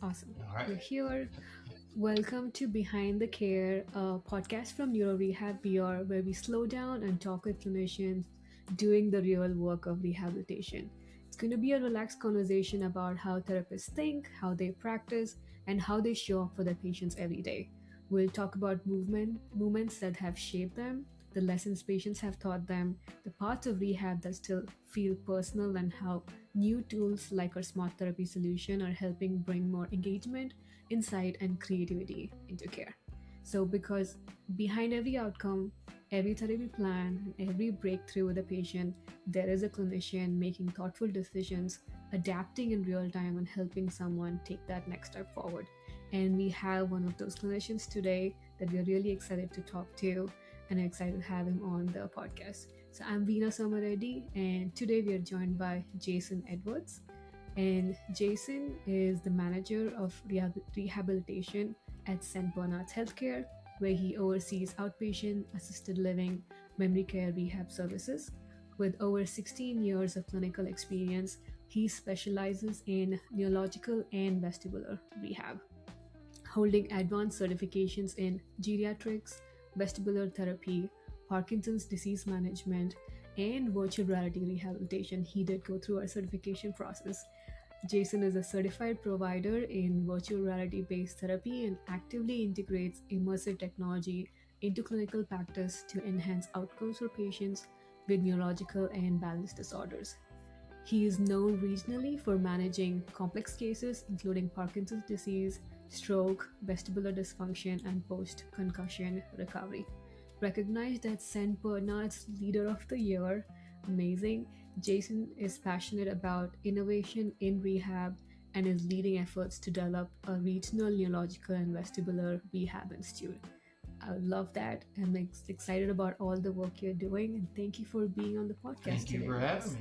Awesome. All right. You're here. Welcome to Behind the Care, a podcast from Neuro Rehab PR, where we slow down and talk with clinicians doing the real work of rehabilitation. It's going to be a relaxed conversation about how therapists think, how they practice, and how they show up for their patients every day. We'll talk about movements that have shaped them, the lessons patients have taught them, the parts of rehab that still feel personal, and how new tools like our smart therapy solution are helping bring more engagement, insight, and creativity into care. So, because behind every outcome, every therapy plan, and every breakthrough with a patient, there is a clinician making thoughtful decisions, adapting in real time, and helping someone take that next step forward. And we have one of those clinicians today that we're really excited to talk to, and I'm excited to have him on the podcast. So, I'm Veena Somareddy, and today we are joined by Jason Edwards. And Jason is the manager of rehabilitation at St. Bernard's Healthcare, where he oversees outpatient assisted living, memory care rehab services. With over 16 years of clinical experience, he specializes in neurological and vestibular rehab, holding advanced certifications in geriatrics, vestibular therapy, Parkinson's disease management, and virtual reality rehabilitation. He did go through our certification process. Jason is a certified provider in virtual reality based therapy and actively integrates immersive technology into clinical practice to enhance outcomes for patients with neurological and balance disorders. He is known regionally for managing complex cases including Parkinson's disease, stroke, vestibular dysfunction, and post concussion recovery. Recognized as St. Bernard's Leader of the Year, amazing, Jason is passionate about innovation in rehab and is leading efforts to develop a regional neurological and vestibular rehab institute. I love that. I'm excited about all the work you're doing, and thank you for being on the podcast Thank you today for with having us. me.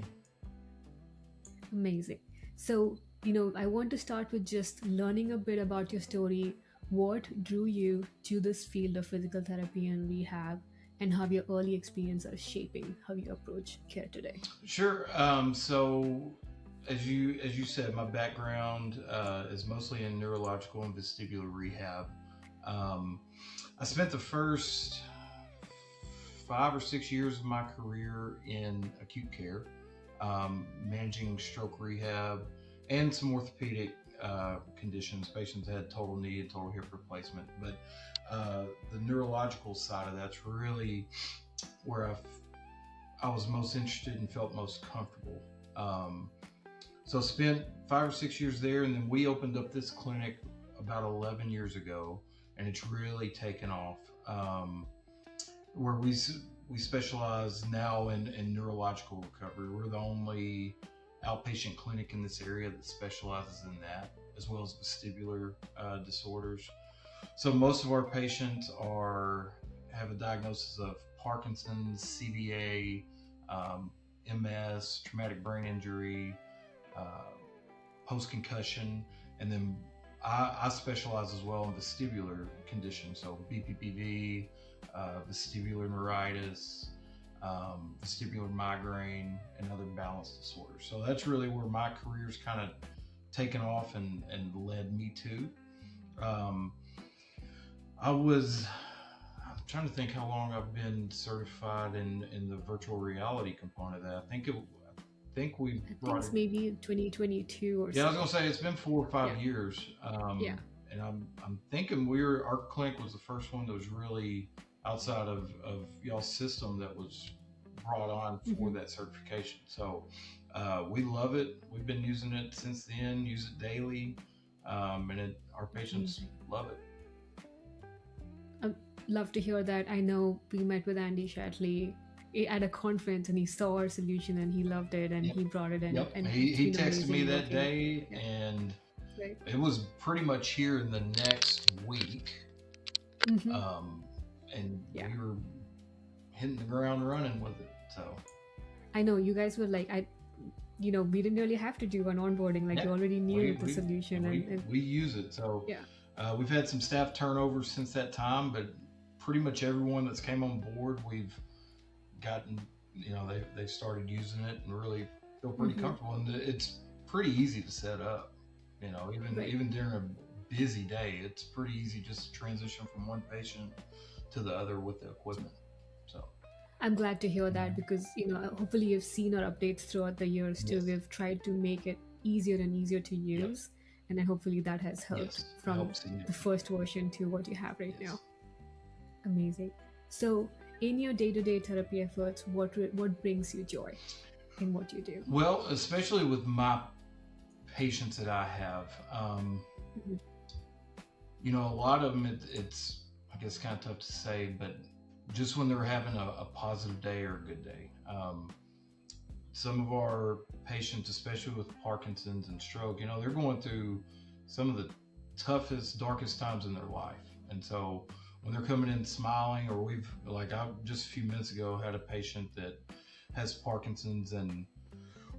Amazing. So, I want to start with just learning a bit about your story. What drew you to this field of physical therapy and rehab, and how your early experience are shaping how you approach care today? Sure. So, as you said, my background is mostly in neurological and vestibular rehab. Um, I spent the first 5 or 6 years of my career in acute care, managing stroke rehab and some orthopedic conditions. Patients had total knee and total hip replacement, but the neurological side of that's really where I was most interested and felt most comfortable. Um, so I spent 5 or 6 years there, and then we opened up this clinic about 11 years ago, and it's really taken off. Where we specialize now in neurological recovery. We're the only outpatient clinic in this area that specializes in that, as well as vestibular disorders. So most of our patients have a diagnosis of Parkinson's, CVA, um, MS, traumatic brain injury, uh, post concussion, and then I specialize as well in vestibular conditions, so BPPV, vestibular neuritis, vestibular migraine, and other balance disorders. So that's really where my career's kind of taken off and led me to. Um, I'm trying to think how long I've been certified in the virtual reality component of that. I think we I think brought it's it. maybe 2022 or Yeah, I was so. gonna say it's been 4 or 5 Yeah, years, yeah. and I'm thinking our clinic was the first one that was really outside of y'all's system that was brought on for Hmm. that certification. So we love it. We've been using it since then. Use it daily, and our patients Amazing. love it. I'd love to hear that. I know we met with Andy Shatley at a conference, and he saw our solution and he loved it and Yep. he brought it in, Yep. and He it's he been texted me amazing that working. day, Yeah, and right. it was pretty much here in the next week. Hmm. Um, and Yeah. we were hitting the ground running with it. So I know you guys were like, we didn't really have to do an onboarding. Like yeah, you already we knew the we solution, and we use it. So yeah. we've had some staff turnover since that time, but pretty much everyone that's came on board, we've gotten, they've started using it and really feel pretty Hmm. comfortable. And it's pretty easy to set up. Right. Even during a busy day, it's pretty easy just to transition from one patient to the other with the equipment. So I'm glad to hear that because, hopefully you've seen our updates throughout the years too. yes, We've tried to make it easier and easier to yep, use. And then hopefully that has helped yes, it from helps the significantly. first version to what you have right now. Yes. Amazing. So, in your day-to-day therapy efforts, what brings you joy in what you do? Well, especially with my patients that I have, Mhm. a lot of them, it's, I guess, kind of tough to say, but just when they're having a positive day or a good day. Some of our patients, especially with Parkinson's and stroke, they're going through some of the toughest, darkest times in their life. And so when they're coming in smiling, or I just a few minutes ago had a patient that has Parkinson's, and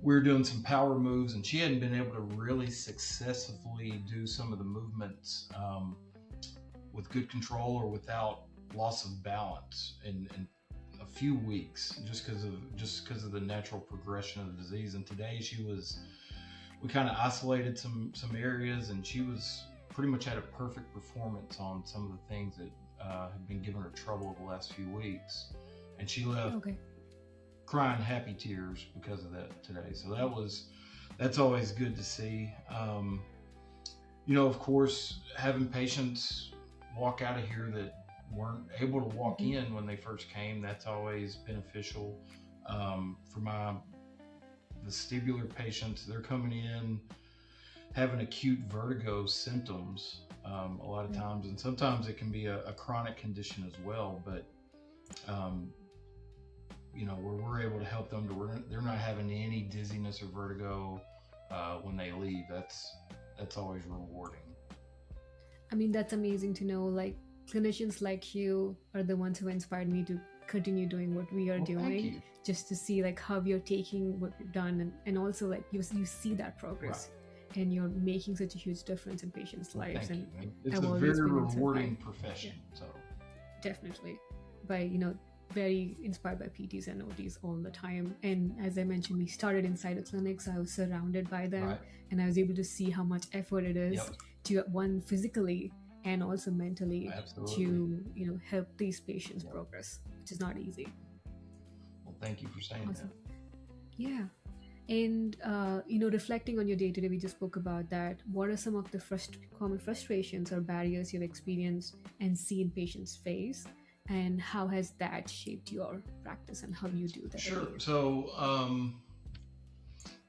we were doing some power moves, and she hadn't been able to really successfully do some of the movements with good control or without loss of balance in a few weeks, just because of the natural progression of the disease. And today we kind of isolated some areas, and she was pretty much had a perfect performance on some of the things that had been giving her trouble the last few weeks, and she left Okay. crying happy tears because of that today. So that's always good to see. Of course, having patients walk out of here that weren't able to walk Hmm. in when they first came, that's always beneficial. For my vestibular patients, they're coming in having acute vertigo symptoms a lot of Right. times, and sometimes it can be a chronic condition as well. But um, where we're able to help them to where they're not having any dizziness or vertigo when they leave. That's always rewarding. I mean, that's amazing to know. Like, clinicians like you are the ones who inspired me to continue doing what we are Well, thank doing, you. just to see like how you're taking what we've done, and also like you see that Right. progress, and you're making such a huge difference in patients' Well, lives. thank And you. It's I've a always very been inspired by, rewarding yeah, profession. So, definitely, by very inspired by PTs and OTs all the time. And as I mentioned, we started inside a clinic, so I was surrounded by them, right. and I was able to see how much effort it is Yep. to one physically and also mentally Absolutely. to help these patients Yep. progress, which is not easy. Well, thank you for saying that. Awesome. Yeah. And reflecting on your day to day, we just spoke about that. What are some of the common frustrations or barriers you've experienced and seen patients face, and how has that shaped your practice and how you do Sure. therapy? So,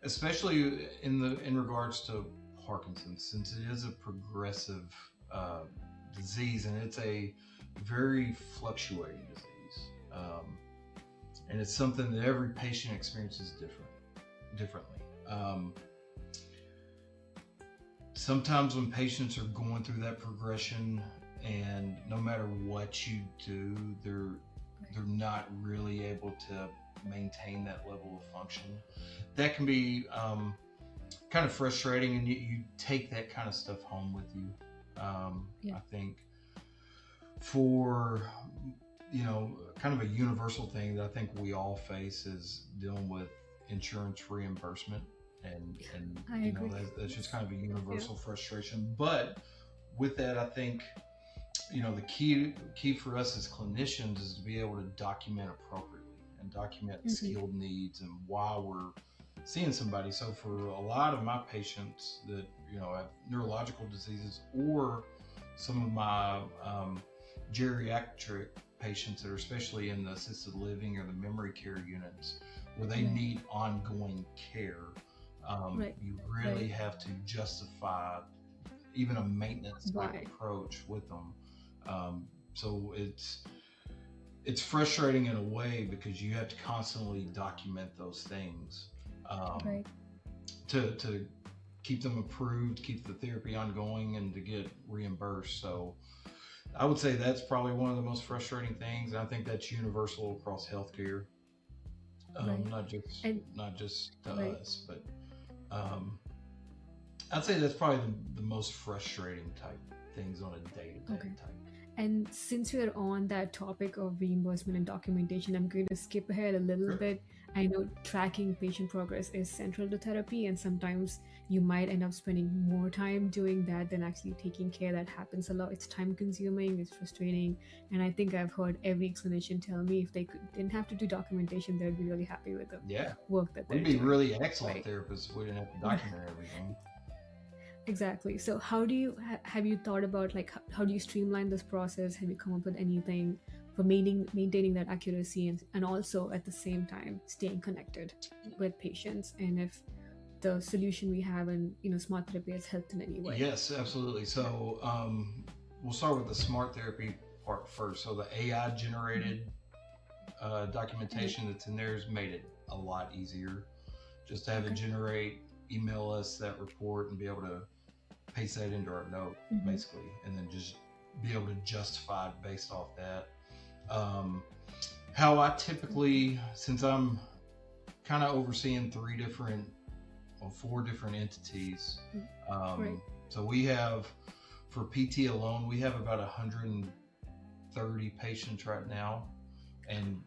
especially in regards to Parkinson's, since it is a progressive uh, disease, and it's a very fluctuating disease, and it's something that every patient experiences differently. Sometimes when patients are going through that progression, and no matter what you do, they're not really able to maintain that level of function. That can be kind of frustrating, and you take that kind of stuff home with you. Yeah. I think for kind of a universal thing that I think we all face is dealing with insurance reimbursement, and I agree. that's just kind of a Yeah. universal frustration. But with that, I think the key for us as clinicians is to be able to document appropriately and document Hmm. skilled needs and why we're seeing somebody. So for a lot of my patients that have neurological diseases, or some of my geriatric patients that are especially in the assisted living or the memory care units, where they Right. need ongoing care, Right. you Right. really have to justify even a maintenance type Why? approach with them. So it's frustrating in a way because you have to constantly document those things um, Right. to keep them approved, keep the therapy ongoing, and to get reimbursed. So I would say that's probably one of the most frustrating things. And I think that's universal across healthcare, Right. not just And not just to right. us, but um, I'd say that's probably the most frustrating type things on a day to day Okay. type. And since we're on that topic of reimbursement and documentation, I'm going to skip ahead a little Sure. bit. I know tracking patient progress is central to therapy, and sometimes you might end up spending more time doing that than actually taking care. That happens a lot. It's time consuming, it's frustrating. And I think I've heard every clinician tell me if didn't have to do documentation, they'd be really happy with the Yeah. work that We'd they're be doing. really excellent Right. therapists if we didn't have to document everything. Exactly. So, how do you have you thought about like how do you streamline this process? Have you come up with anything for maintaining that accuracy and also at the same time staying connected with patients? And if the solution we have in smart therapy has helped in any way? Yes, absolutely. Yeah. So we'll start with the smart therapy part first. So the AI Mhm. generated Right. documentation that's in there has made it a lot easier. Just to have it Okay. generate, email us that report, and be able to paste that into our note, Hmm. basically, and then just be able to justify it based off that. Um, how I typically, since I'm kind of overseeing three different or four different entities, Right. um, so we have for PT alone, we have about 130 patients right now, and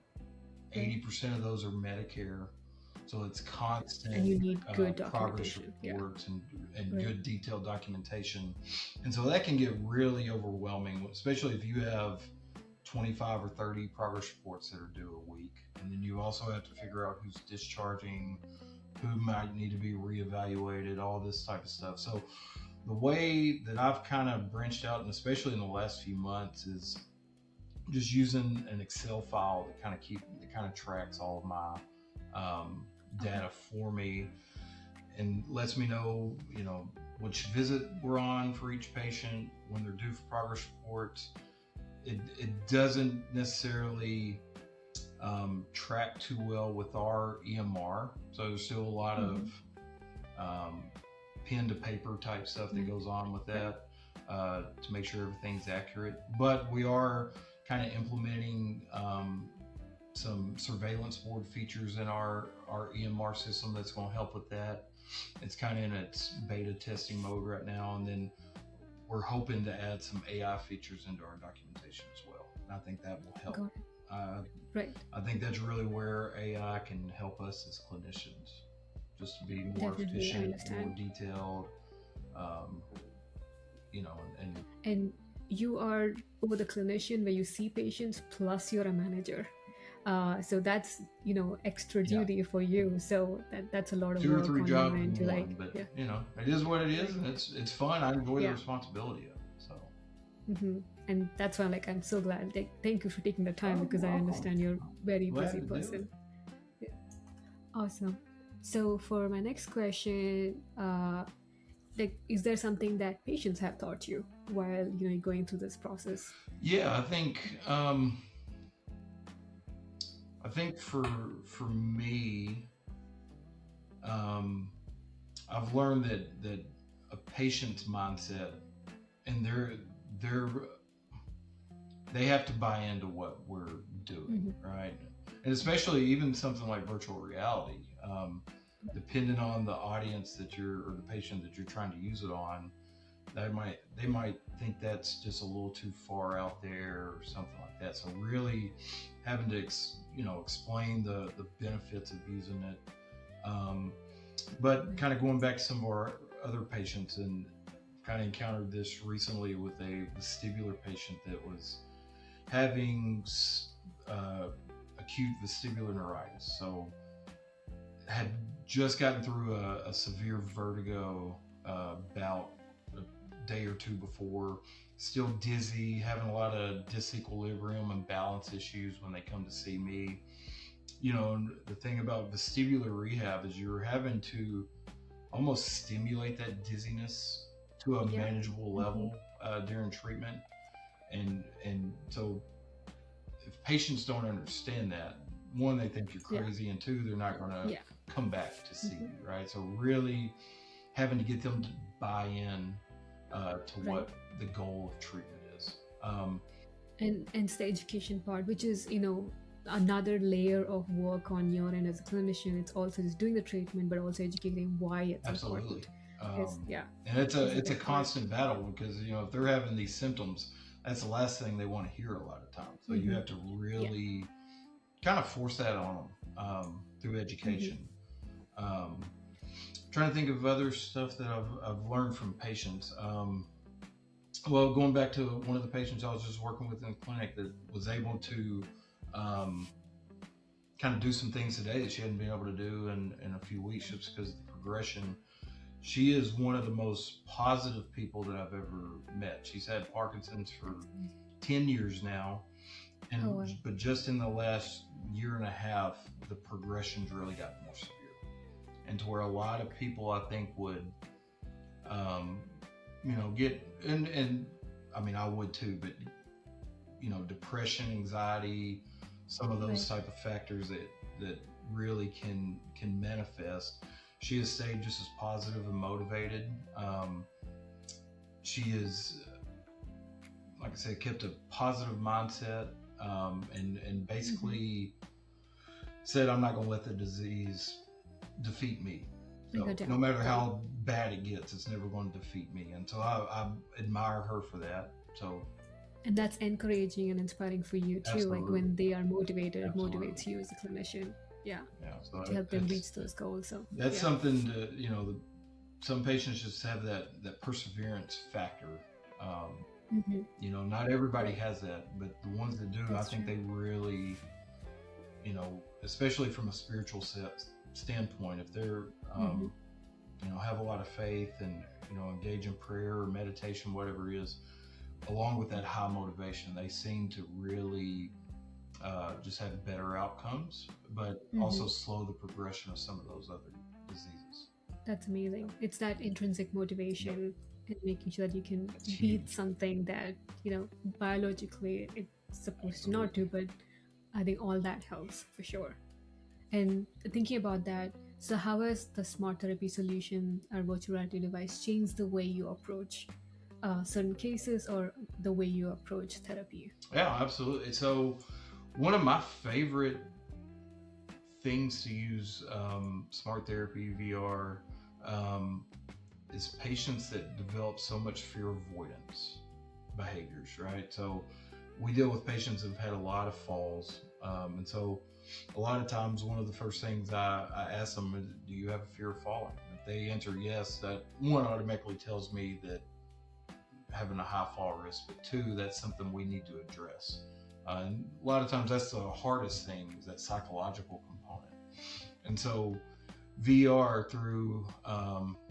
Right. 80% of those are Medicare. So it's And constant you need good progress documentation. Yeah. reports and Right. good detailed documentation. And so that can get really overwhelming, especially if you have 25 or 30 progress reports that are due a week. And then you also have to figure out who's discharging, who might need to be reevaluated, all this type of stuff. So the way that I've kind of branched out, and especially in the last few months, is just using an Excel file that kind of tracks all of my Okay. data for me and lets me know, which visit we're on for each patient, when they're due for progress reports. It doesn't necessarily track too well with our EMR, so there's still a lot of Hmm. um, pen to paper type stuff that Right. goes on with Right. that to make sure everything's accurate. But we are kind of implementing some surveillance board features in our EMR system that's going to help with that. It's kind of in its beta testing mode right now, and then we're hoping to add some AI features into our documentation as well. And I think that will help. Got it. Uh, Right. I think that's really where AI can help us as clinicians, just to be more Definitely, I efficient, more understand. detailed, um, and And you are over the clinician where you see patients plus you're a manager, so that's extra yeah, duty for you, so that's a lot of two or work three on your jobs end in to like, one. But yeah. it is what it is, Right. and it's fun. I enjoy the Yeah. responsibility of it. So, And that's why like I'm so glad, like, thank you for taking the time oh, you're because I welcome. understand you're a very Glad busy to do it. person. Yeah. Awesome. So for my next question, like, is there something that patients have taught you while you're going through this process? Yeah, I think for me, um, I've learned that a patient's mindset, and they're they have to buy into what we're doing, Hmm. right? And especially even something like virtual reality, depending on the audience that you're or the patient that you're trying to use it on, they might think that's just a little too far out there or something like that. So really having to explain the benefits of using it. Um, but Right. kind of going back to some of our other patients, and kind of encountered this recently with a vestibular patient that was having uh, acute vestibular neuritis. So had just gotten through a severe vertigo bout a day or two before, still dizzy, having a lot of disequilibrium and balance issues when they come to see me. And the thing about vestibular rehab is you're having to almost stimulate that dizziness to a Yeah. manageable Hmm. level during treatment. And so if patients don't understand that, one, they think you're Yeah. crazy, and two, they're not going to Yeah. come back to see Hmm. you, right? So really having to get them to buy in to Right. what the goal of treatment is. Um, And it's the education part, which is another layer of work on your end as a clinician. It's also just doing the treatment, but also educating why it's Absolutely. important. Is, yeah, And it's a is a it's a big part. constant battle because if they're having these symptoms, that's the last thing they want to hear a lot of times. So you Mm-hmm. have to Yeah. really kind of force that on them through Mm-hmm. education. Um, Trying to think of other stuff that I've learned from patients. Well, going back to one of the patients I was just working with in the clinic that was able to um, kind of do some things today that she hadn't been able to do in a few weeks just because of the progression. She is one of the most positive people that I've ever met. She's had Parkinson's for That's amazing. 10 years now. Oh, And wow. but just in the last year and a half, the progression's really got more severe, and to where a lot of people I think would, um, get and I mean I would too, but depression, anxiety, some of those Right. type of factors that really can manifest. She has stayed just as positive and motivated. She is, like I said, kept a positive mindset, and Mm-hmm. basically said, "I'm not going to let the disease defeat me. Bring her So no down. matter Right. how bad it gets, it's never going to defeat me." And so I admire her for that. So And that's encouraging and inspiring for you too. Like absolutely, when they are motivated, it absolutely, motivates you as a clinician. Yeah. yeah. So To help them that's reach those goals. So, that's yeah. something to some patients just have that perseverance factor. Um, Mm-hmm. Not everybody Right. has that, but the ones that do, I That's think true. they really, especially from a spiritual standpoint, if they're Mm-hmm. have a lot of faith and engage in prayer or meditation, whatever it is, along with that high motivation, they seem to really just have better outcomes, but Mm-hmm. also slow the progression of some of those other diseases. That's amazing. It's that intrinsic Yep, motivation and making sure that you can that's beat huge. something that, biologically it's supposed to not do, Absolutely. but I think all that helps for sure. And thinking about that, so how has the smart therapy solution or virtual reality device changed the way you approach certain cases or the way you approach therapy? Yeah, absolutely. So, one of my favorite things to use smart therapy VR um, is patients that develop so much fear avoidance behaviors, right? So we deal with patients who've had a lot of falls. And so a lot of times, one of the first things I ask them is, do you have a fear of falling? If they answer yes, that one automatically tells me that having a high fall risk, but two, that's something we need to address. And a lot of times, that's the hardest thing is that psychological component. And so VR through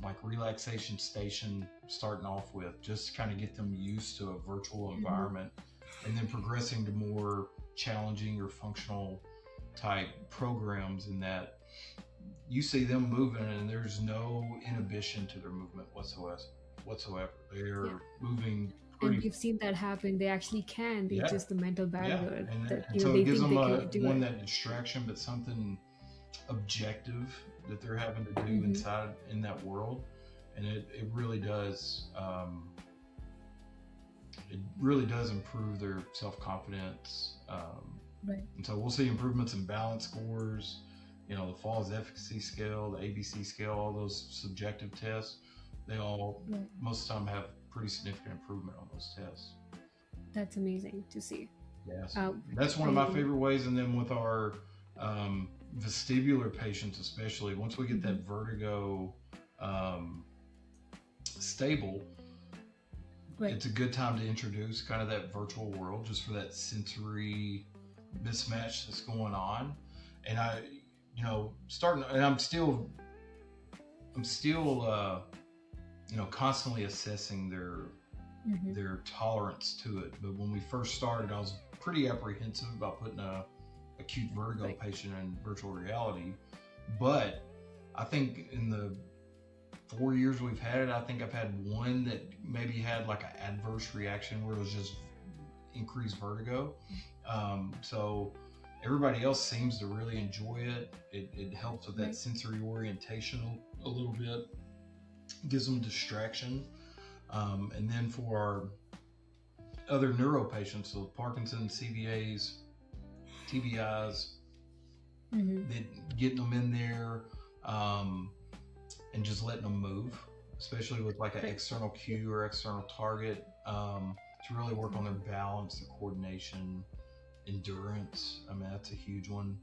like relaxation station, starting off with, just kind of get them used to a virtual Hmm. environment, and then progressing to more challenging or functional type programs in that you see them moving and there's no inhibition to their movement whatsoever. Yeah. They're moving And pretty. we've seen that happen. They actually can. They Yeah, just the mental yeah, barrier and that, and so it they gives think them they a cannot do one it. that distraction, but something objective that they're having to do Hmm. inside in that world, and it really does improve their self-confidence, Right. and so we'll see improvements in balance scores, the falls efficacy scale, the ABC scale, all those subjective tests. They all Right. most of the time have pretty significant improvement on those tests. That's amazing to see. Yes, Uh, that's one of my and favorite ways. And then with our vestibular patients, especially once we get mhm, that vertigo um, stable, right. it's a good time to introduce kind of that virtual world just for that sensory mismatch that's going on. And starting, and I'm still constantly assessing Hmm. their tolerance to it. But when we first started, I was pretty apprehensive about putting a acute vertigo Right. patient in virtual reality. But I think in the 4 years we've had it, I think I've had one that maybe had like an adverse reaction where it was just increased vertigo. So everybody else seems to really enjoy it. It helps with that Right. sensory orientation a little bit, gives them distraction. And then for our other neuro patients, so Parkinson's, CVAs, TBIs, Hmm. that getting them in there um, and just letting them move, especially with like an Right. external Yeah. cue or external target, to really work on their balance, their coordination, endurance. I mean, that's a huge one.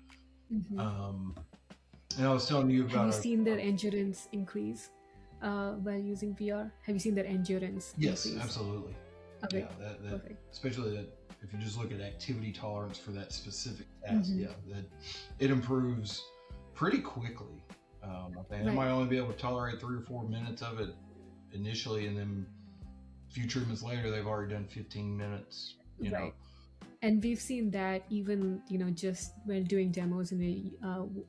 Hmm. Um, and I was telling you Have about you seen their endurance increase while using VR? Have you seen their endurance yes, increase? absolutely. Yeah, Okay, that perfect. especially that if you just look at activity tolerance for that specific task, Hmm. yeah, that it improves pretty quickly. I think they Right, might only be able to tolerate 3 or 4 minutes of it initially, and then a few treatments later, they've already done 15 minutes. You know, right. And we've seen that even, just when doing demos and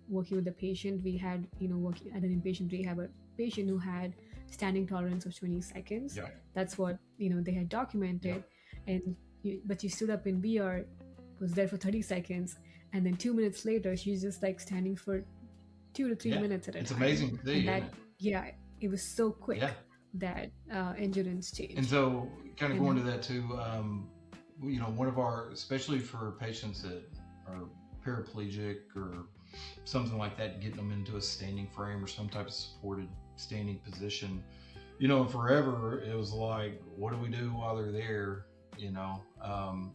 working with the patient, we had, working at an inpatient rehab, a patient who had standing tolerance of 20 seconds. yeah, That's what, they had yeah, documented. And but she stood up in VR, was there for 30 seconds. And then 2 minutes later, she's just like standing for 2 to 3 yeah. minutes at a It's time. amazing to And see, isn't that, it? yeah, it was so Yeah. quick that endurance And changed. so, kind of going to And that too, one of our, especially for patients that are paraplegic or something like that, getting them into a standing frame or some type of supported standing position, forever it was like, what do we do while they're there?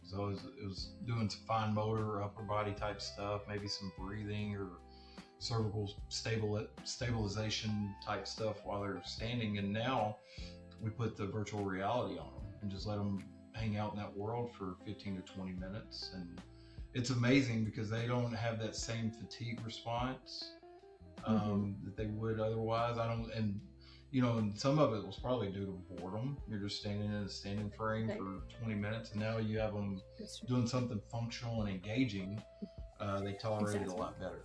So it was doing some fine motor, upper body type stuff, maybe some breathing or cervical stabilization type stuff while they're standing. And now we put the virtual reality on them and just let them hang out in that world for 15 to 20 minutes. And it's amazing because they don't have that same fatigue response mhm, that they would otherwise. I don't, and some of it was probably due to boredom. You're just standing in a standing frame right, for 20 minutes, and now you have them that's true. doing something functional and engaging. They tolerate it a Exactly. lot better.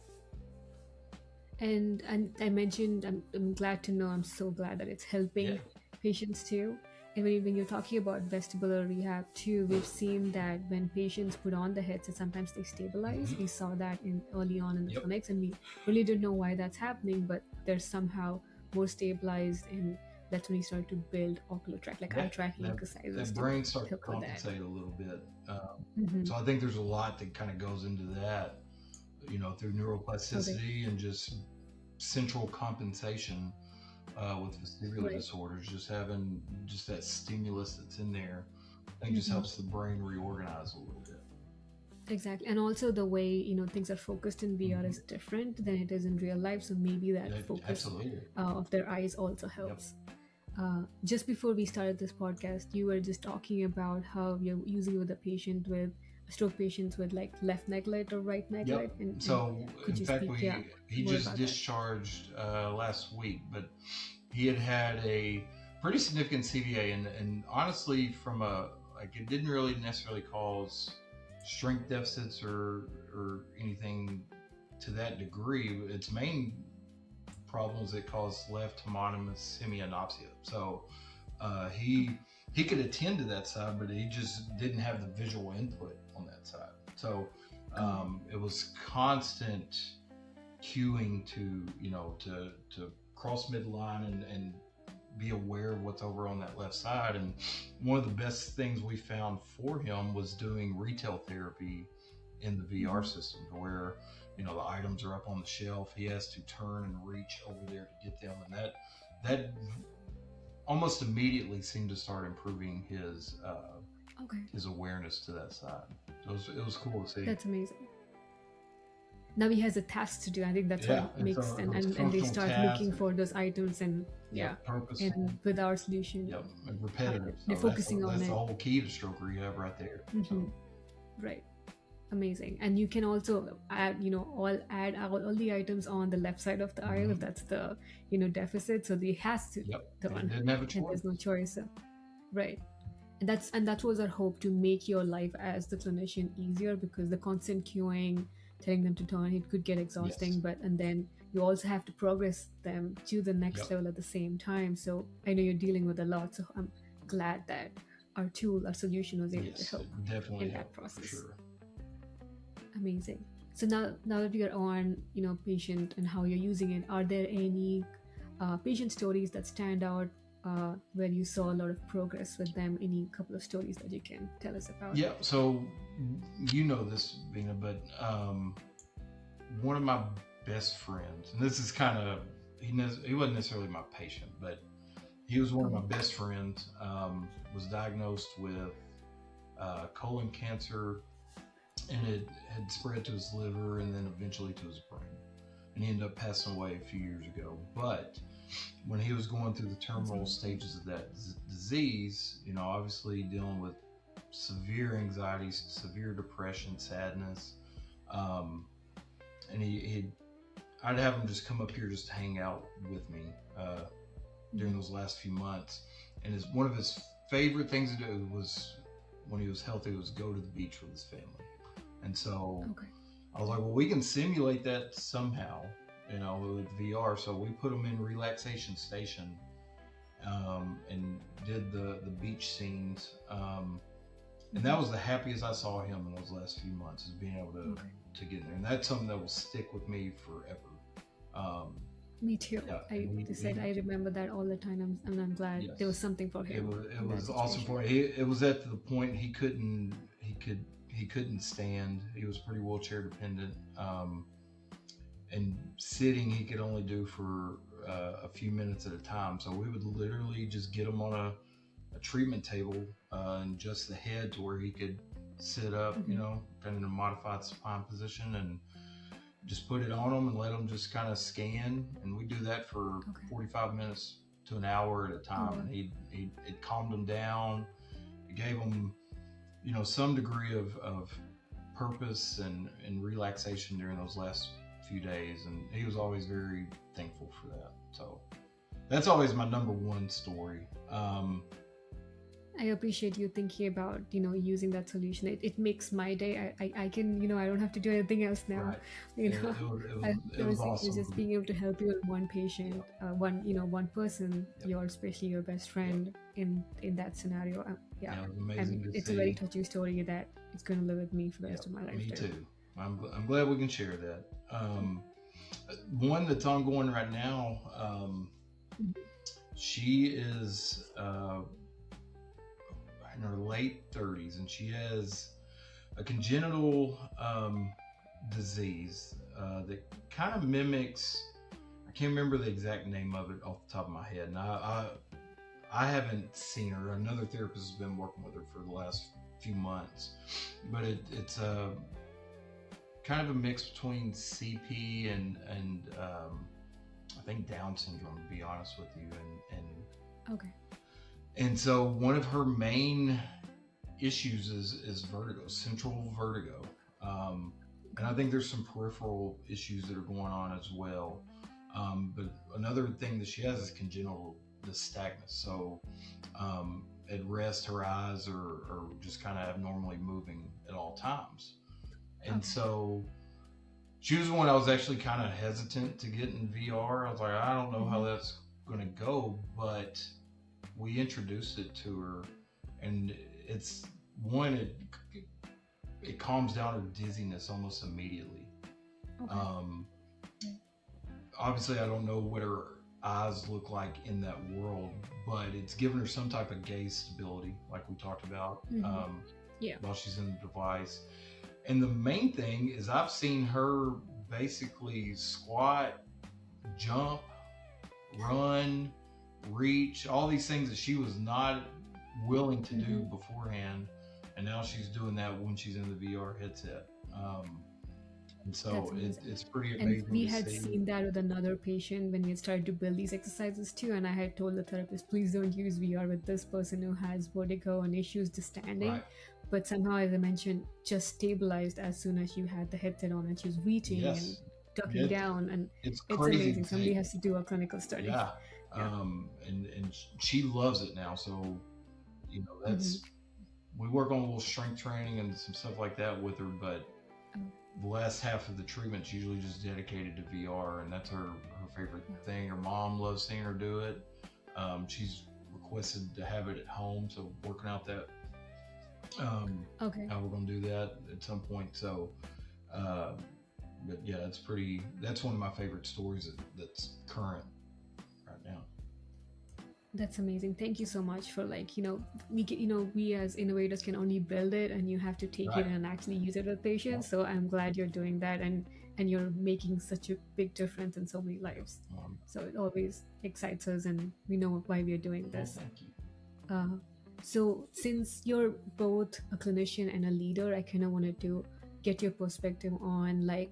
And I mentioned, I'm glad to know, I'm so glad that it's Yeah. helping patients too. And when you're talking about vestibular rehab too, we've seen that when patients put on the headset, sometimes they stabilize. Hmm. We saw that in early on in the Yep. clinics, and we really didn't know why that's happening, but they're somehow more stabilized, and that's when we start to build ocular tract, like eye Yeah. tracking That exercises that to brain starts to help with that. compensate a little bit. Hmm. So I think there's a lot that kind of goes into that, through Okay, neuroplasticity and just central compensation with vestibular right. disorders. Just having just that stimulus that's in there, I think just Hmm. helps the brain reorganize a little bit. Exactly. And also the way, things are focused in VR Hmm. is different than it is in real life. So maybe that Yeah, focus absolutely. of their eyes also Yep. helps. Just before we started this podcast, you were just talking about how you're using with a patient with stroke patients with like left neck light or right neck Yep. light. And So could in you fact, speak, yeah, he more just about that? discharged last week, but he had a pretty significant CVA, and honestly, from a like, it didn't really necessarily cause strength deficits or anything to that degree. Its main problem is it caused left homonymous hemianopsia. So he could attend to that side, but he just didn't have the visual input on that side. So Got it. it was constant cueing to cross midline and be aware of what's over on that left side. And one of the best things we found for him was doing retail therapy in the VR Hmm. system, where the items are up on the shelf. He has to turn and reach over there to get them, and that almost immediately seemed to start improving Okay. his awareness to that side. So it was cool to see. That's amazing. Now he has a task to do. I think that's what Yeah, and makes, so it was and they functional start tasks. looking for those items, and yeah, Yep, purposeful. and with our solution, Yep, and repetitive. they're So that's focusing on that's the it. whole key to stroke rehab right there. Hmm. So Right. Amazing. And you can also add, all the items on the left side of the aisle if mhm. that's the, deficit. So he has to Yep, he turn, didn't have a and there's choice. no choice. Right. And that was our hope, to make your life as the clinician easier, because the constant queuing, telling them to turn, it could get Yes. exhausting. But and then you also have to progress them to the next Yep. level at the same time. So I know you're dealing with a lot. So I'm glad that our tool, our solution was able to Yes, help it definitely in that helped for process. sure. Amazing. So now that you're on, patient and how you're using it, are there any patient stories that stand out, where you saw a lot of progress with them? Any couple of stories that you can tell us about? Yeah. So this, Vina, but one of my best friends, and this is kind of he wasn't necessarily my patient, but he was one of my Oh, best friends. Was diagnosed with colon cancer, and it had spread to his liver and then eventually to his brain. And he ended up passing away a few years ago. But when he was going through the I'm terminal sorry. stages of that disease, obviously dealing with severe anxiety, severe depression, sadness, um, and I'd have him just come up here just to hang out with me during those last few months. And one of his favorite things to do was, when he was healthy, was go to the beach with his family. And so Okay. I was like, well, we can simulate that somehow, with VR. So we put him in relaxation station, and did the beach scenes. And that was the happiest I saw him in those last few months, is being able Okay. to get in there. And that's something that will stick with me forever. Um, Me too. yeah, I and said I remember that all the time, and I'm glad there was yes, something for it him was it in that was awesome situation. for him. It was at the point he couldn't stand. He was pretty wheelchair dependent, and sitting he could only do for a few minutes at a time. So we would literally just get him on a treatment table, and just the head to where he could sit up, Hmm. kind of in a modified supine position, and just put it on him and let him just kind of scan. And we do that for Okay. 45 minutes to an hour at a Oh time. wow. And it calmed him down. It gave him, some degree of purpose and relaxation during those last few days. And he was always very thankful for that. So that's always my number one story. I appreciate you thinking about using that solution. It makes my day. I can I don't have to do anything else now. Right. You It, know, it was it was I, it was it was just awesome. being able to help you with one Yep. patient, one person, Yep. your especially your best Yep. friend in that scenario. Yeah, Yeah, it was and amazing to it's a very see. touching story that it's going to live with me for the rest Yep. of my life Me too. too. I'm glad we can share that. One that's ongoing right now. Mhm. She is in her late 30s, and she has a congenital disease that kind of mimics. I can't remember the exact name of it off the top of my head, and I haven't seen her. Another therapist has been working with her for the last few months, but it's a kind of a mix between CP and I think Down syndrome, to be honest with you, Okay. and so one of her main issues is vertigo, central vertigo, and I think there's some peripheral issues that are going on as well. But another thing that she has is congenital nystagmus. So at rest, her eyes are just kind of abnormally moving at all times. And Okay. so she was one I was actually kind of hesitant to get in VR. I was like, I don't know how Hmm. that's going to go, but we introduced it to her, and it's one, it calms down her dizziness almost immediately. Okay. Um, Right. Obviously, I don't know what her eyes look like in that world, but it's given her some type of gaze stability, like we talked about, Hmm. Yeah. while she's in the device. And the main thing is, I've seen her basically squat, jump, run, reach, all these things that she was not willing to do Hmm. beforehand. And now she's doing that when she's in the VR headset. And That's so amazing. it's pretty And amazing we to had see. seen that with another patient when we had started to build these exercises too. And I had told the therapist, please don't use VR with this person who has vertigo and issues just standing. Right. But somehow, as I mentioned, just stabilized as soon as you had the headset on and she was reaching and Yes. ducking It, down. And it's it's crazy amazing. to Somebody see. has to do a clinical study. Yeah. Yeah. And she loves it now. So, Hmm. that's, we work on a little strength training and some stuff like that with her, but Oh, the last half of the treatment's usually just dedicated to VR, and that's her favorite wow. thing. Her mom loves seeing her do it. She's requested to have it at home, so working out that, Okay. how we're going to do that at some point. So, uh, but yeah, that's one of my favorite stories that's current right now. That's amazing. Thank you so much for we as innovators can only build it and you have to take it Right. and actually use it with Well, patients. So I'm glad you're doing that and you're making such a big difference in so many lives. um, So it always excites us and we know why we are doing well, this. thank you. Uh, So, since you're both a clinician and a leader, I kind of wanted to get your perspective on like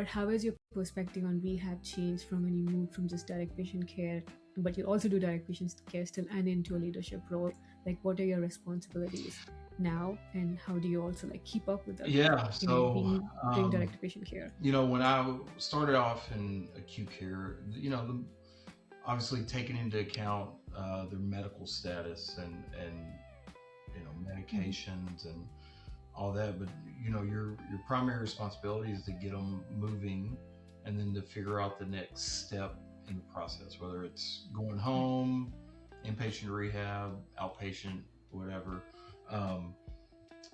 how has your perspective on rehab changed from when you moved from just direct patient care, but you also do direct patient care still and into a leadership role? Like, what are your responsibilities now, and how do you also like keep up with the, Yeah. So, being doing direct patient care? when I started off in acute care, obviously taking into account their medical status and Mm-hmm. medications and all that, but your primary responsibility is to get them moving, and then to figure out the next step in the process, whether it's going Right. home, inpatient rehab, outpatient, whatever. Um,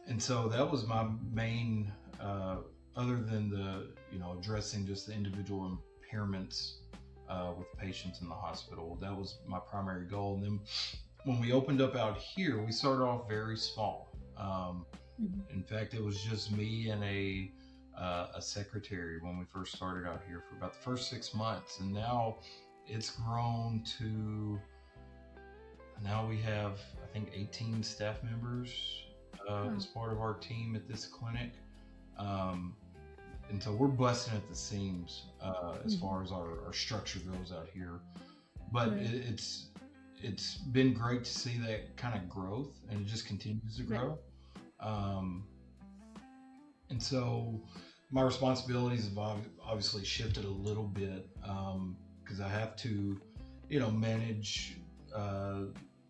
and so that was my main, other than the addressing just the individual impairments with patients in the hospital. That was my primary goal. And then when we opened up out here, we started off very small. Mm-hmm. In fact, it was just me and a secretary when we first started out here for about the first 6 months, and now it's grown to now we have, I think, 18 staff members Wow. as part of our team at this clinic. Um, and so we're busting at the seams as Mm-hmm. far as our structure goes out here. But Right. it's been great to see that kind of growth, and it just continues to Right. grow. Um, and so my responsibilities have obviously shifted a little bit because I have to, manage uh,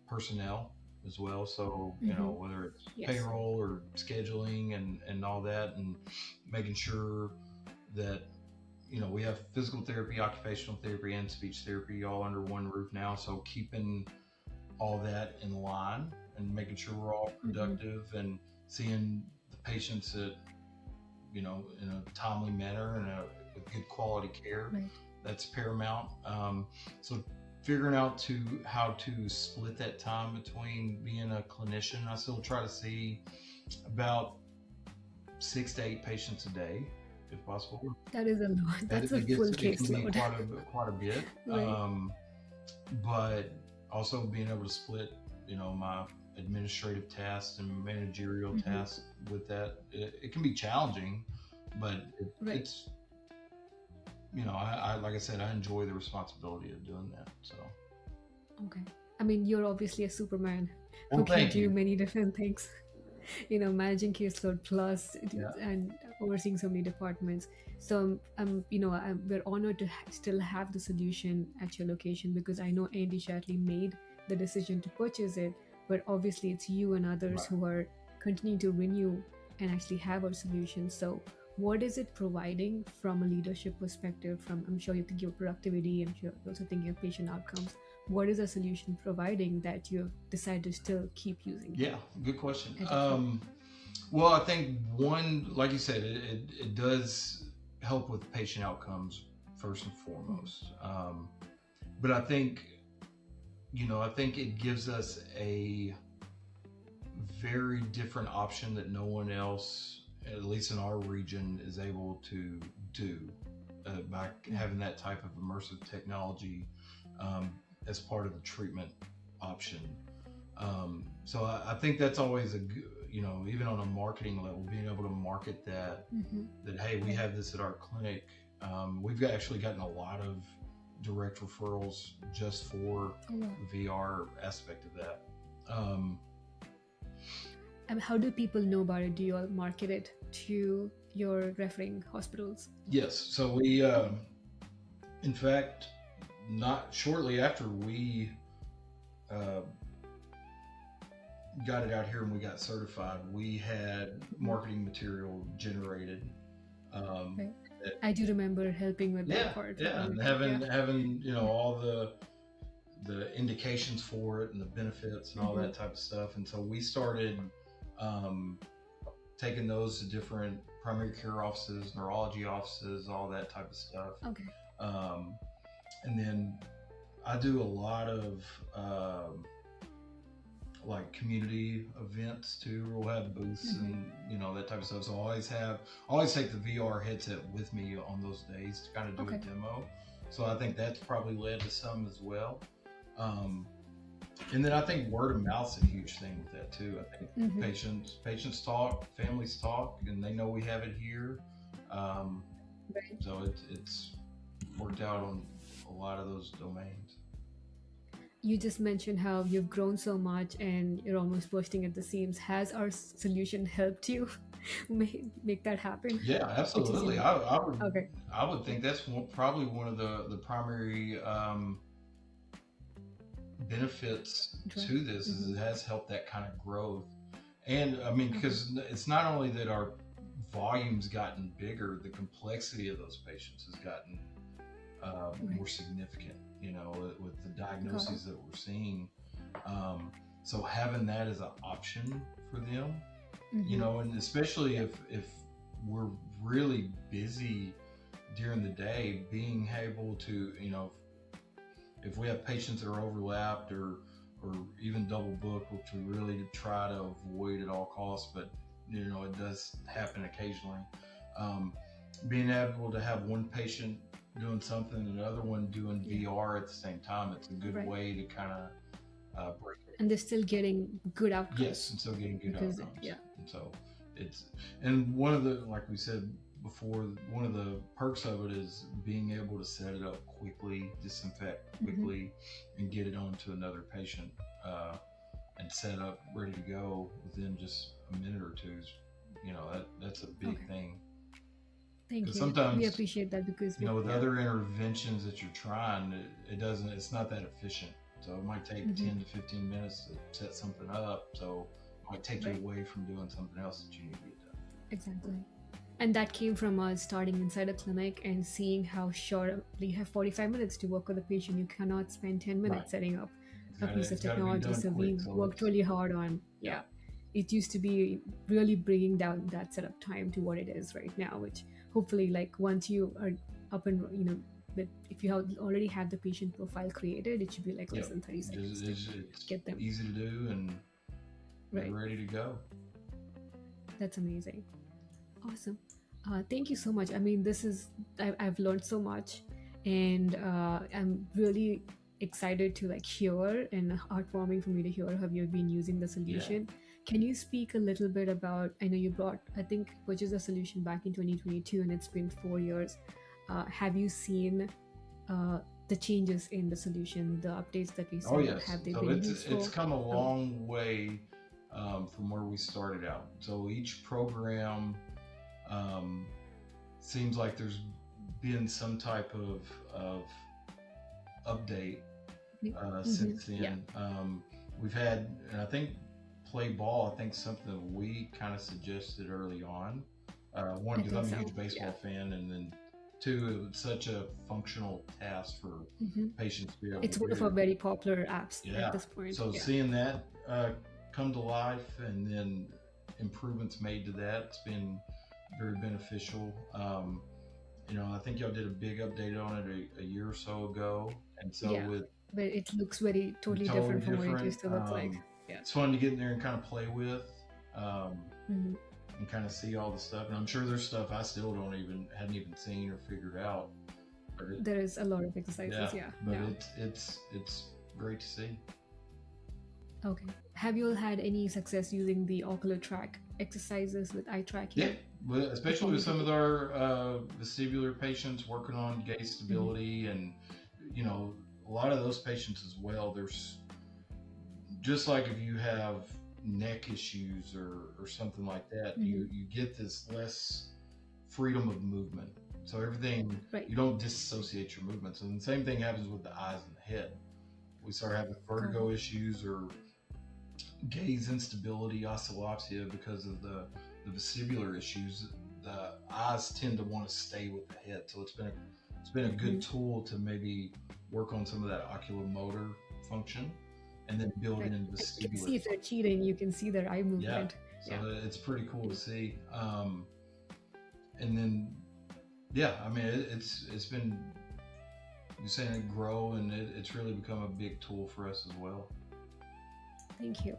personnel as well. So Mm-hmm. whether it's Yes. payroll or scheduling and all that, and making sure that we have physical therapy, occupational therapy, and speech therapy all under one roof now. So keeping all that in line and making sure we're all Mm-hmm. productive and seeing the patients at in a timely manner and a good quality care. Right. That's paramount. So figuring out how to split that time between being a clinician, I still try to see about 6 to 8 patients a day, if possible. That is a lot. That That's a it full gets it can be caseload. quite a bit. Right. But also being able to split, my administrative tasks and managerial Mm-hmm. tasks with that, it can be challenging, but Right. it's I like I said, I enjoy the responsibility of doing that. So, Okay. I mean, you're obviously a Superman who well, can thank do you. many different things. Managing caseload plus Yeah, and overseeing so many departments. So, we're honored to still have the solution at your location because I know Andy Shatley made the decision to purchase it, but obviously it's you and others right. who are continuing to renew and actually have our solution. So, what is it providing from a leadership perspective? From I'm sure you're thinking of productivity, I'm sure you're also thinking of patient outcomes. What is a solution providing that you've decided to still keep using Yeah, good question. at your clinic? Well, I think one, like you said, it does help with patient outcomes first and Mhm. foremost. But I think it gives us a very different option that no one else, at least in our region, is able to do by Right. having that type of immersive technology um, as part of the treatment option. So I think that's always even on a marketing level, being able to market Mm-hmm. that hey, we Right. have this at our clinic. Actually gotten a lot of direct referrals just for Oh, wow. the VR aspect of that. Um, And how do people know about it? Do you all market it to your referring hospitals? yes, so in fact, not shortly after we uh, got it out here and we got certified, we had Hmm. marketing material generated. Um, Right. that, I do remember helping with that yeah, part yeah, on and your team. Yeah. having Yeah. all the indications for it and the benefits and all Hmm. that type of stuff. And so we started um, taking those to different primary care offices, neurology offices, all that type of stuff. Okay. Um, and then I do a lot of like community events too. We'll have booths Hmm. and that type of stuff. So I always take the VR headset with me on those days to kind of do a Okay. demo. So I think that's probably led to some as well. Um, And then I think word of mouth's a huge thing with that too. I think Hmm. patients talk, families talk, and they know we have it here. Um, Right. so it's worked out on a lot of those domains. You just mentioned how you've grown so much and you're almost bursting at the seams. Has our solution helped you make that happen? Yeah, Which is, absolutely. okay. I would think that's probably one of the primary benefits Right. to this is Hmm. it has helped that kind of growth. And I mean, Okay. because it's not only that our volume's gotten bigger, the complexity of those patients has gotten Right. more significant, you know, with the Got it. diagnoses that we're seeing. Um, so having that as an option for them, you Hmm. know, and especially if we're really busy during the day, being able to, you know, if we have patients that are overlapped or even double booked, which we really try to avoid at all costs, but you know it does happen occasionally. Um, Being able to have one patient doing something and another one doing Yeah. VR at the same time, it's a good Right. way to kind of break it. And they're still getting good Yes, outcomes and still getting good because, outcomes. yeah. And so it's and one of the like we said before, one of the perks of it is being able to set it up quickly, disinfect Hmm. quickly, and get it on to another patient and set up ready to go within just a minute or two. You know that's a big Okay. thing Thank because you. We sometimes appreciate that because you know with yeah. other interventions that you're trying, it doesn't. It's not that efficient. So it might take Hmm. 10 to 15 minutes to set something up. So it might take you Right. away from doing something else that you need to get done. Exactly. And that came from us starting inside a clinic and seeing how short we have 45 minutes to work with a patient. You cannot spend 10 Right. minutes setting up a piece of It's got to be technology. done So quick. we So worked it's really hard on, yeah. yeah. It used to be really bringing down that setup time to what it is right now, which hopefully, like, once you are up and, that if you have already have the patient profile created, it should be like less Yep. than 30 seconds to It's get them easy to do and you're right. ready to go. That's amazing. Awesome. Thank you so much. I mean, I've learned so much, and I'm really excited to like hear and heartwarming for me to hear how you've been using the Yeah. solution. Can you speak a little bit about? I know you brought, I think, purchased a solution back in 2022, and it's been 4 years. Have you seen uh, the changes in the solution, the updates that we Oh sent out? yes. Have they So been it's useful? come a Okay. long way from where we started out. So each program um, seems like there's been some type of update Mm-hmm. since Yeah. then. We've had, and I think play ball. I think something we kind of suggested early on. One I because think I'm a so. huge Yeah. baseball fan, and then two, it was such a functional task for Hmm. patients to be able It's to one of our do. very popular apps at Yeah. this point. So Yeah. seeing that come to life, and then improvements made to that, it's been very beneficial. You know, I think y'all did a big update on it a year or so ago, and so Yeah. with But it looks very totally totally different from what it different. used to look like. Yeah. It's fun to get in there and kind of play with, um, Hmm. and kind of see all the stuff. And I'm sure there's stuff I still don't even hadn't even seen or figured out. But There is a lot of yeah, exercises. Yeah. but Now. it's great to see. Okay. Have you all had any success using the ocular track exercises with eye Yeah, tracking well, to especially with some of communicate? our vestibular patients working on gaze Hmm. stability, and you know, a lot of those patients as well. There's just like if you have neck issues or something like that, Hmm. you get this less freedom of movement. So everything Right. you don't disassociate your movements, and the same thing happens with the eyes and the head. We start having Got vertigo it. issues or gaze instability, oscillopsia because of the vestibular issues. The eyes tend to want to stay with the head, so it's been a good Hmm. tool to maybe work on some of that oculomotor function, and then build Right. in And you can vestibular see if they're function. cheating, you can see their eye Yeah, movement. so Yeah. it's pretty cool to And see. And then yeah, I mean it's been you're saying it grow, and it's really become a big tool for us as well. thank you.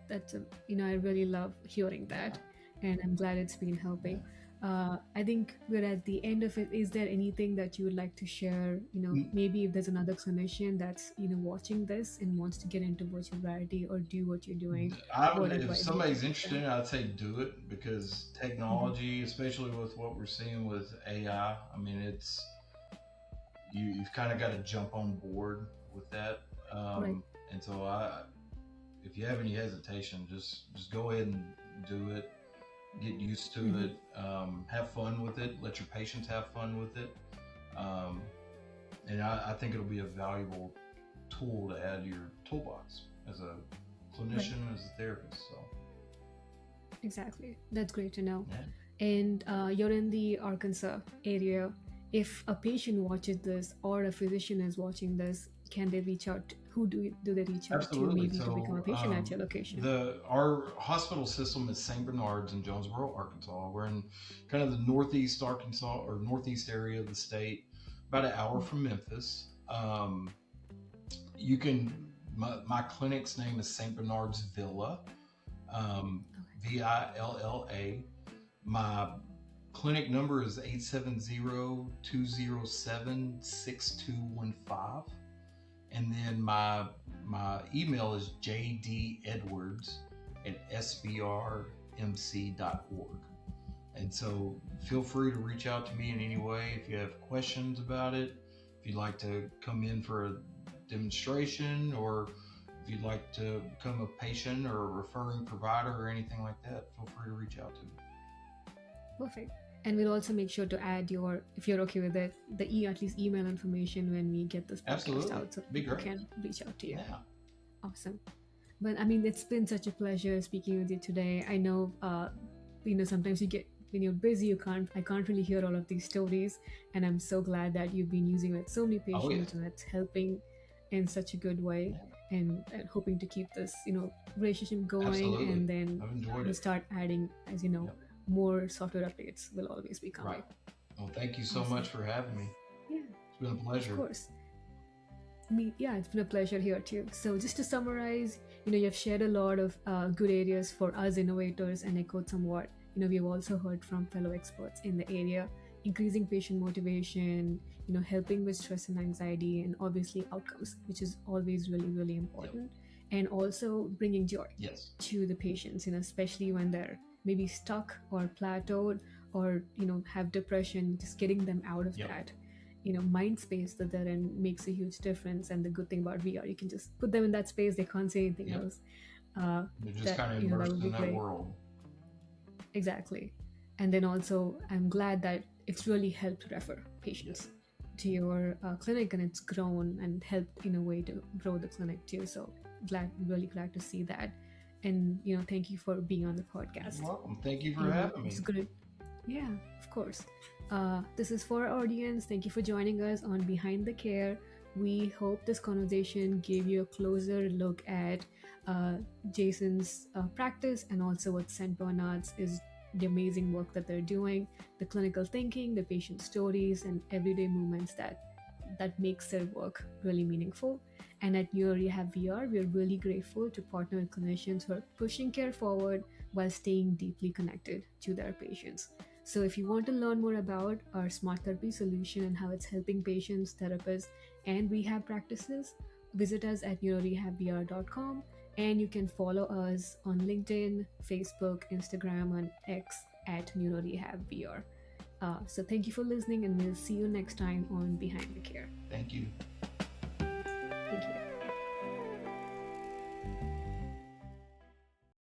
That's I really love hearing that, and I'm glad it's been Yeah. helping. I think we're at the end of it. Is there anything that you would like to share? Maybe if there's another clinician that's watching this and wants to get into virtual reality or do what you're doing, what If advice would you somebody's give them? interested, I'd say do it because Hmm. technology, especially with what we're seeing with AI, I mean, you've kind of got to jump on board with that. Right. And so if you have any hesitation, just go ahead and do it. Get used to Hmm. it. Have fun with it. Let your patients have fun with it. Um, and I think it'll be a valuable tool to add to your toolbox as a Right. clinician, as a therapist. So Exactly. That's great to know. yeah, And you're in the Arkansas area. If a patient watches this or a physician is watching this, can they reach out? Who do they reach out to absolutely. maybe to become a So patient at your location? the our hospital system is St. Bernard's in Jonesboro, Arkansas. We're in kind of the northeast Arkansas or northeast area of the state, about an hour from Memphis. You can my clinic's name is St. Bernard's Villa, um, VILLA. My clinic number is 870-207-6215. And then my email is jdedwards at sbrmc.org. And so feel free to reach out to me in any way if you have questions about it, if you'd like to come in for a demonstration, or if you'd like to become a patient or a referring provider or anything like that, feel free to reach out to me. Perfect. And we'll also make sure to add your, if you're okay with it, at least email information when we get this podcast Absolutely. out so Be people great. can reach out to you. Yeah. Awesome. But I mean, it's been such a pleasure speaking with you today. I know, sometimes you get, when you're busy, I can't really hear all of these stories. And I'm so glad that you've been using it with so many Oh, yeah. patients and it's helping in such a good way. Yeah. And hoping to keep this, relationship going, Absolutely. and then I've enjoyed we'll it. start adding, as you know, Yep. more software updates will always be Right. coming. Well, thank you so Awesome. much for having me. Yeah, It's been a of pleasure. course. Yeah, it's been a pleasure here too. So just to summarize, you've shared a lot of good areas for us innovators and echoed somewhat. We've also heard from fellow experts in the area, increasing patient motivation, helping with stress and anxiety, and obviously outcomes, which is always really, really Yep. important. And also bringing joy Yes. to the patients, especially when they're maybe stuck or plateaued or, have depression, just getting them out of Yep. that mind space that they're in makes a huge difference. And the good thing about VR, you can just put them in that space, they can't say anything Yep. else. uh, They're just that kind of that immersed would be in that great. world. Exactly. And then also I'm glad that it's really helped refer Yep. patients to your clinic, and it's grown and helped in a way to grow the clinic too. So really glad to see that. And thank you for being on the You're podcast. welcome. Thank you for having It's me. good. Yeah, of course. This is for our audience. Thank you for joining us on Behind the Care. We hope this conversation gave you a closer look at Jason's practice and also what St. Bernard's is, the amazing work that they're doing, the clinical thinking, the patient stories, and everyday moments that makes their work really meaningful. And at Neuro Rehab VR, we're really grateful to partner with clinicians who are pushing care forward while staying deeply connected to their patients. So, if you want to learn more about our smart therapy solution and how it's helping patients, therapists, and rehab practices, visit us at neurorehabvr.com, and you can follow us on LinkedIn, Facebook, Instagram, and X at neurorehabvr. So, thank you for listening, and we'll see you next time on Behind the Care. Thank you.